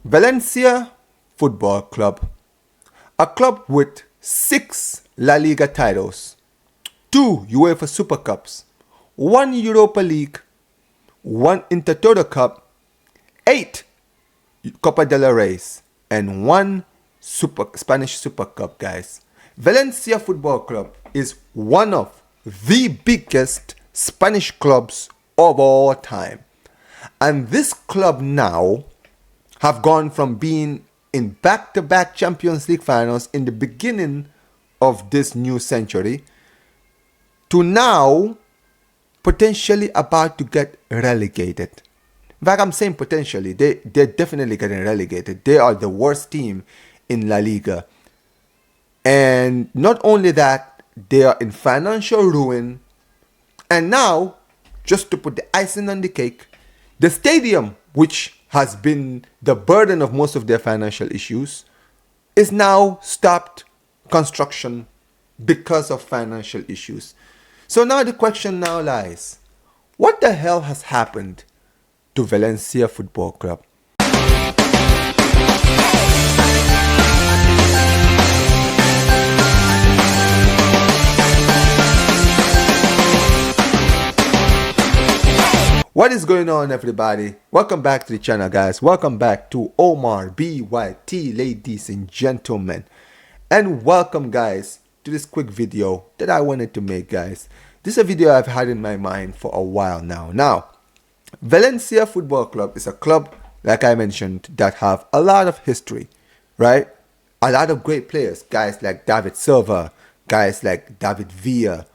Valencia Football Club, a club with 6 La Liga titles, 2 UEFA Super Cups, 1 Europa League, 1 Intertoto Cup, 8 Copa del Rey, and 1 Spanish Super Cup, guys. Valencia Football Club is one of the biggest Spanish clubs of all time. And this club now have gone from being in back-to-back Champions League finals in the beginning of this new century to now potentially about to get relegated. In fact, I'm saying potentially. They're definitely getting relegated. They are the worst team in La Liga. And not only that, they are in financial ruin. And now, just to put the icing on the cake, the stadium, which has been the burden of most of their financial issues, is now stopped construction because of financial issues. So now the question now lies, what the hell has happened to Valencia Football Club? What is going on, everybody? Welcome back to the channel, guys. Welcome back to Omar BYT, ladies and gentlemen. And welcome, guys, to this quick video that I wanted to make, guys. This is a video I've had in my mind for a while now. Now, Valencia Football Club is a club, like I mentioned, that have a lot of history, right? A lot of great players, guys like David Silva, guys like David Villa,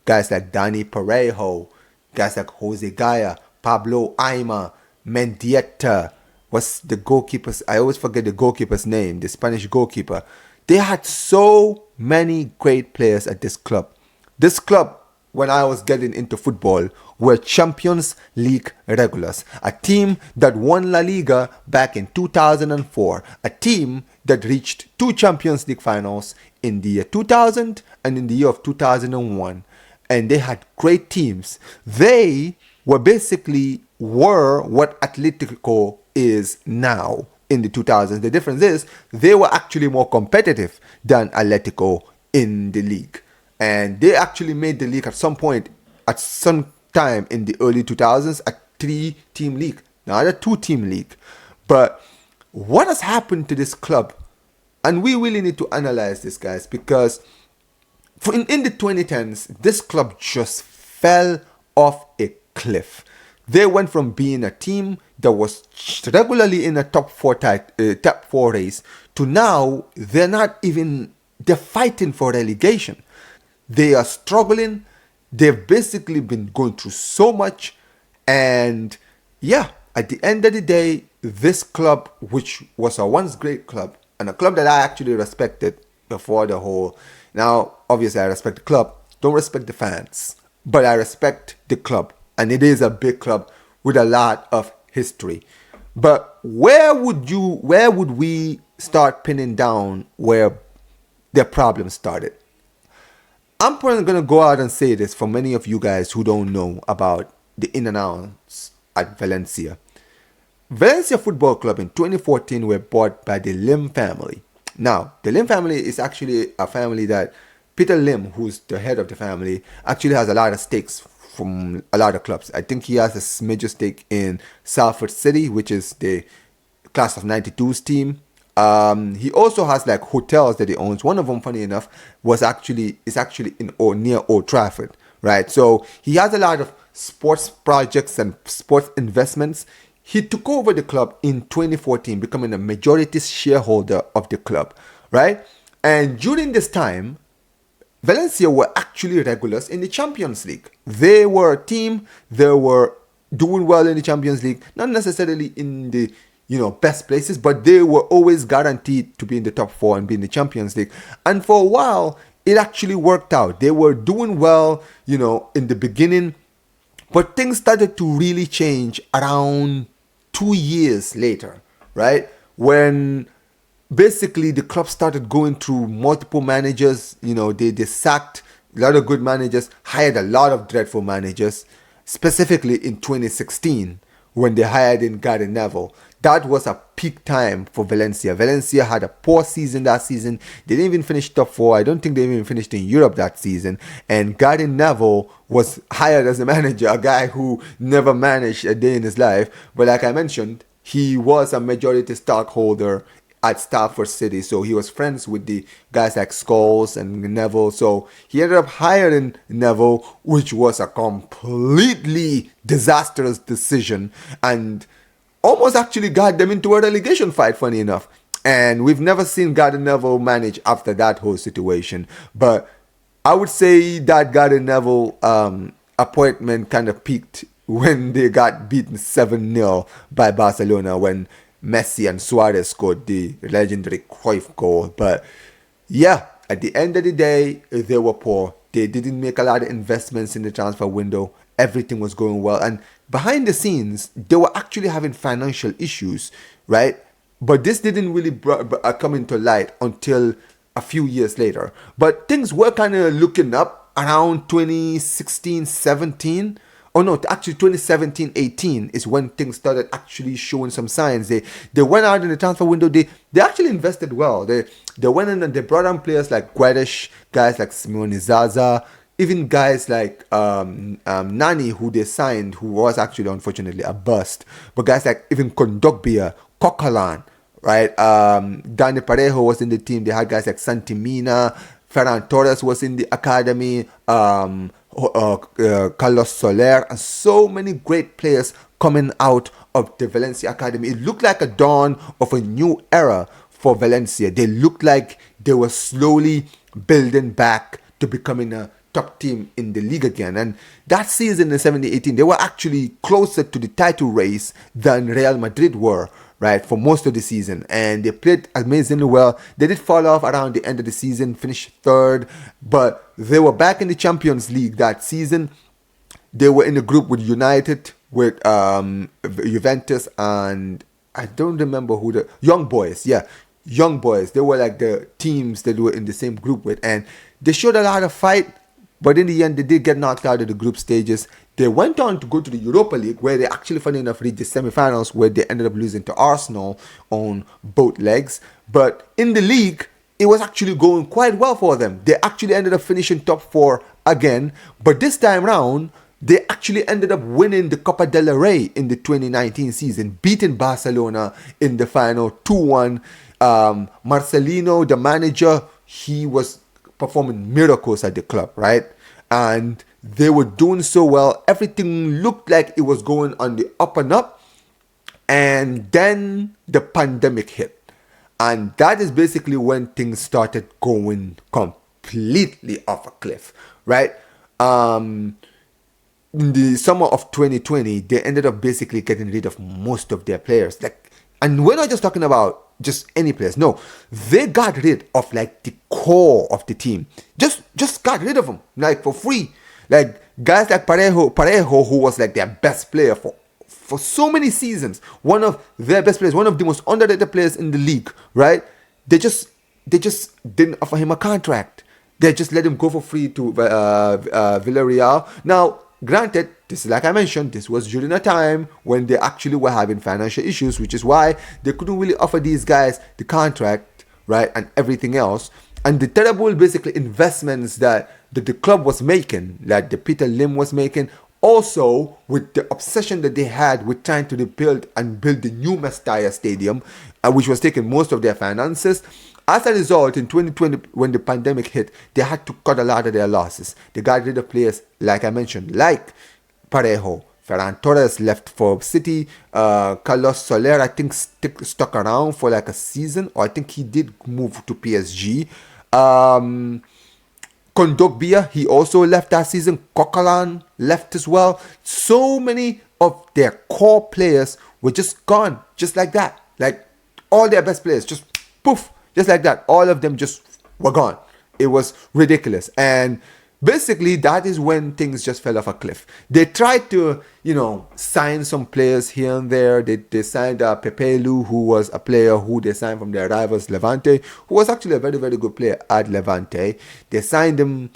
guys like Dani Parejo, guys like Jose Gaya, Pablo Aima, Mendieta. What's the goalkeeper's? I always forget the goalkeeper's name, the Spanish goalkeeper. They had so many great players at this club. This club, when I was getting into football, were Champions League regulars. A team that won La Liga back in 2004. A team that reached 2 Champions League finals in the year 2000 and in the year of 2001. And they had great teams. They were basically what Atletico is now in the 2000s. The difference is they were actually more competitive than Atletico in the league. And they actually made the league at some point, at some time in the early 2000s, a 3-team league, not a 2-team league. But what has happened to this club? And we really need to analyze this, guys, because in the 2010s, this club just fell off a cliff. They went from being a team that was regularly in a top 4 race to now they're fighting for relegation. They are struggling. They've basically been going through so much. And yeah, at the end of the day, this club, which was a once great club and a club that I actually respected before the whole. Now, obviously, I respect the club. Don't respect the fans. But I respect the club. And it is a big club with a lot of history. But where would we start pinning down where their problems started? I'm probably going to go out and say this for many of you guys who don't know about the in and outs at Valencia. Valencia Football Club in 2014 were bought by the Lim family. Now, the Lim family is actually a family that Peter Lim, who's the head of the family, actually has a lot of stakes from a lot of clubs. I think he has a major stake in Salford City, which is the class of 92's team. He also has like hotels that he owns. One of them, funny enough, is actually near Old Trafford, right? So he has a lot of sports projects and sports investments. He took over the club in 2014, becoming a majority shareholder of the club, right? And during this time, Valencia were actually regulars in the Champions League. They were a team, they were doing well in the Champions League, not necessarily in the best places, but they were always guaranteed to be in the top 4 and be in the Champions League. And for a while, it actually worked out. They were doing well, in the beginning, but things started to really change around 2 years later, right? When basically the club started going through multiple managers. They sacked a lot of good managers, hired a lot of dreadful managers, specifically in 2016 when they hired in Gary Neville. that was a peak time for Valencia. Valencia had a poor season that season. They didn't even finish top 4. I don't think they even finished in Europe that season. And Gary Neville was hired as a manager, a guy who never managed a day in his life. But like I mentioned, he was a majority stockholder at Stafford City, so he was friends with the guys like Scholes and Neville. So he ended up hiring Neville, which was a completely disastrous decision and almost actually got them into a relegation fight, funny enough. And we've never seen Gary Neville manage after that whole situation. But I would say that Gary Neville appointment kind of peaked when they got beaten 7-0 by Barcelona, when Messi and Suarez scored the legendary Cruyff goal. But yeah, at the end of the day, they were poor. They didn't make a lot of investments in the transfer window. Everything was going well. And behind the scenes, they were actually having financial issues, right? But this didn't really come into light until a few years later. But things were kind of looking up around 2016-17. Oh no, actually 2017-18 is when things started actually showing some signs. They went out in the transfer window. They actually invested well. They went in and they brought on players like Guedes, guys like Simone Zaza, even guys like Nani, who they signed, who was actually unfortunately a bust. But guys like even Kondogbia, Coquelin, right? Dani Parejo was in the team. They had guys like Santimina, Ferran Torres was in the academy. Carlos Soler, and so many great players coming out of the Valencia academy. It looked like a dawn of a new era for Valencia. They looked like they were slowly building back to becoming a top team in the league again. And that season in 17-18, they were actually closer to the title race than Real Madrid were, right, for most of the season. And they played amazingly well. They did fall off around the end of the season, finished third, but they were back in the Champions League that season. They were in a group with United, with Juventus, and I don't remember who the Young Boys. Yeah, Young Boys. They were like the teams that were in the same group with, and they showed a lot of fight. But in the end, they did get knocked out of the group stages. They went on to go to the Europa League, where they actually, funny enough, reached the semi-finals, where they ended up losing to Arsenal on both legs. But in the league, it was actually going quite well for them. They actually ended up finishing top 4 again. But this time round, they actually ended up winning the Copa del Rey in the 2019 season, beating Barcelona in the final 2-1. Marcelino, the manager, he was performing miracles at the club, right? And they were doing so well. Everything looked like it was going on the up and up. And then the pandemic hit. And that is basically when things started going completely off a cliff, right? In the summer of 2020, they ended up basically getting rid of most of their players. And we're not just talking about just any players. No, they got rid of like the core of the team. Just got rid of them like for free. Like guys like Parejo, who was like their best player for so many seasons, one of their best players, one of the most underrated players in the league, right? They just didn't offer him a contract. They just let him go for free to Villarreal. Now, granted, this is like I mentioned, this was during a time when they actually were having financial issues, which is why they couldn't really offer these guys the contract, right, and everything else. And the terrible, basically, investments that the club was making, like the Peter Lim was making, also with the obsession that they had with trying to rebuild and build the new Mestalla Stadium, which was taking most of their finances. As a result, in 2020, when the pandemic hit, they had to cut a lot of their losses. They got rid of players, like I mentioned, like Parejo. Ferran Torres left for City. Carlos Soler, I think, stuck around for like a season, or I think he did move to PSG. Kondogbia, he also left that season. Coquelin left as well. So many of their core players were just gone, just like that. Like all their best players, just poof, just like that. All of them just were gone. It was ridiculous. And basically, that is when things just fell off a cliff. They tried to, sign some players here and there. They signed Pepelu, who was a player who they signed from their rivals Levante, who was actually a very, very good player at Levante. They signed him,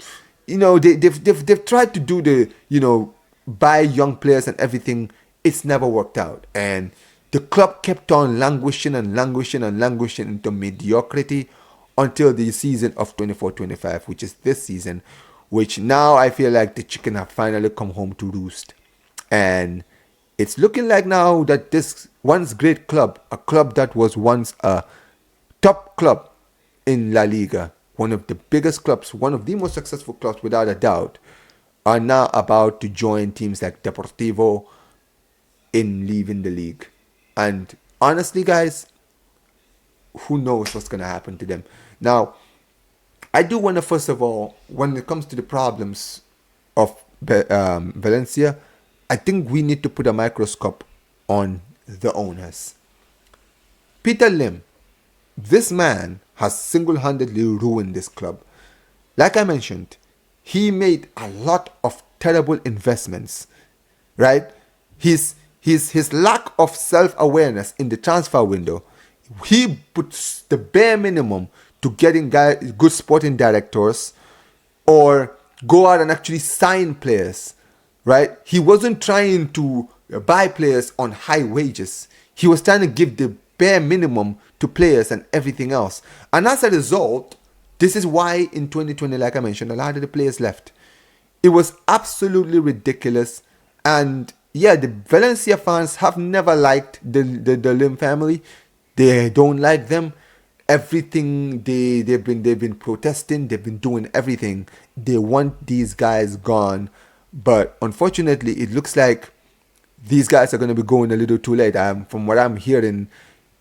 they've tried to do the, buy young players and everything. It's never worked out. And the club kept on languishing and languishing and languishing into mediocrity until the season of 24-25, which is this season, which now I feel like the chicken have finally come home to roost. And it's looking like now that this once great club, a club that was once a top club in La Liga, one of the biggest clubs, one of the most successful clubs without a doubt, are now about to join teams like Deportivo in leaving the league. And honestly, guys, who knows what's going to happen to them. Now, I do want to, first of all, when it comes to the problems of Valencia, I think we need to put a microscope on the owners. Peter Lim, this man has single-handedly ruined this club. Like I mentioned, he made a lot of terrible investments, right? His lack of self-awareness in the transfer window, he puts the bare minimum to getting good sporting directors or go out and actually sign players, right? He wasn't trying to buy players on high wages. He was trying to give the bare minimum to players and everything else. And as a result, this is why in 2020, like I mentioned, a lot of the players left. It was absolutely ridiculous. And yeah, the Valencia fans have never liked the Lim family. They don't like them. Everything they've been protesting, they've been doing everything. They want these guys gone. But unfortunately, it looks like these guys are going to be going a little too late. From what I'm hearing,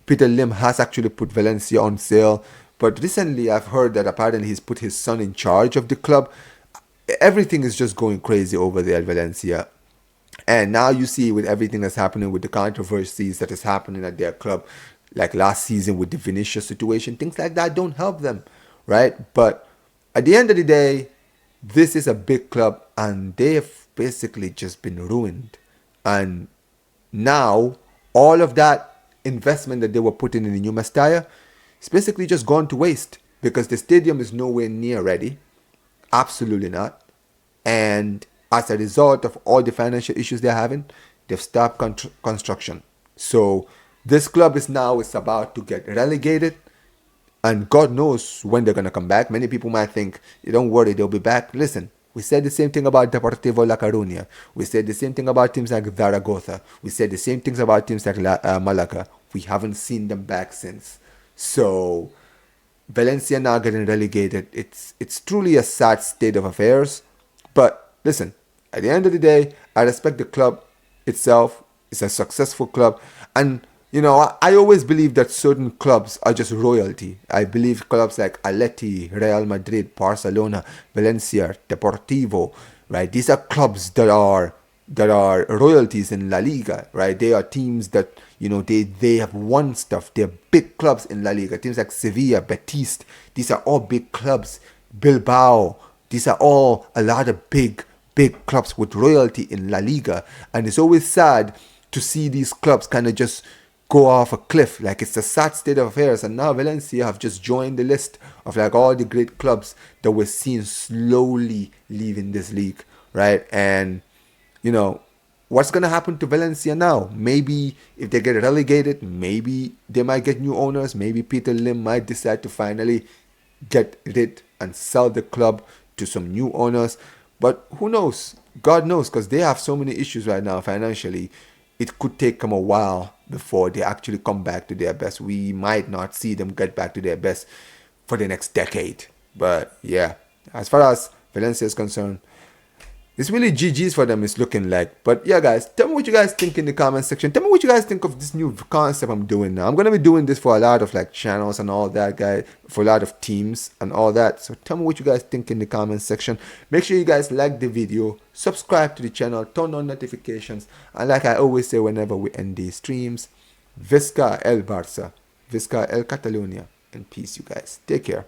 Peter Lim has actually put Valencia on sale. But recently, I've heard that apparently he's put his son in charge of the club. Everything is just going crazy over there at Valencia. And now you see with everything that's happening with the controversies that is happening at their club, like last season with the Vinicius situation, things like that don't help them, right? But at the end of the day, this is a big club and they've basically just been ruined. And now all of that investment that they were putting in the new Mestalla is basically just gone to waste because the stadium is nowhere near ready. Absolutely not. And as a result of all the financial issues they're having, they've stopped construction. So this club is about to get relegated. And God knows when they're going to come back. Many people might think, don't worry, they'll be back. Listen, we said the same thing about Deportivo La Coruña. We said the same thing about teams like Zaragoza. We said the same things about teams like Malaga. We haven't seen them back since. So Valencia now getting relegated. It's truly a sad state of affairs. But listen, at the end of the day, I respect the club itself. It's a successful club. And you know, I always believe that certain clubs are just royalty. I believe clubs like Atleti, Real Madrid, Barcelona, Valencia, Deportivo, right? These are clubs that are royalties in La Liga, right? They are teams that, you know, they have won stuff. They're big clubs in La Liga. Teams like Sevilla, Betis, these are all big clubs. Bilbao, these are all a lot of big clubs with royalty in La Liga. And it's always sad to see these clubs kind of just go off a cliff. Like, it's a sad state of affairs. And now Valencia have just joined the list of like all the great clubs that we're seeing slowly leaving this league, right? And you know, what's going to happen to Valencia now? Maybe if they get relegated, maybe they might get new owners. Maybe Peter Lim might decide to finally get rid and sell the club to some new owners. But who knows? God knows, because they have so many issues right now financially. It could take them a while before they actually come back to their best. We might not see them get back to their best for the next decade. But yeah, as far as Valencia is concerned, it's really GG's for them, it's looking like. But yeah, guys, tell me what you guys think in the comment section. Tell me what you guys think of this new concept I'm doing now. I'm going to be doing this for a lot of like channels and all that, guys. For a lot of teams and all that. So tell me what you guys think in the comment section. Make sure you guys like the video. Subscribe to the channel. Turn on notifications. And like I always say whenever we end these streams, Visca el Barça. Visca el Catalunya. And peace, you guys. Take care.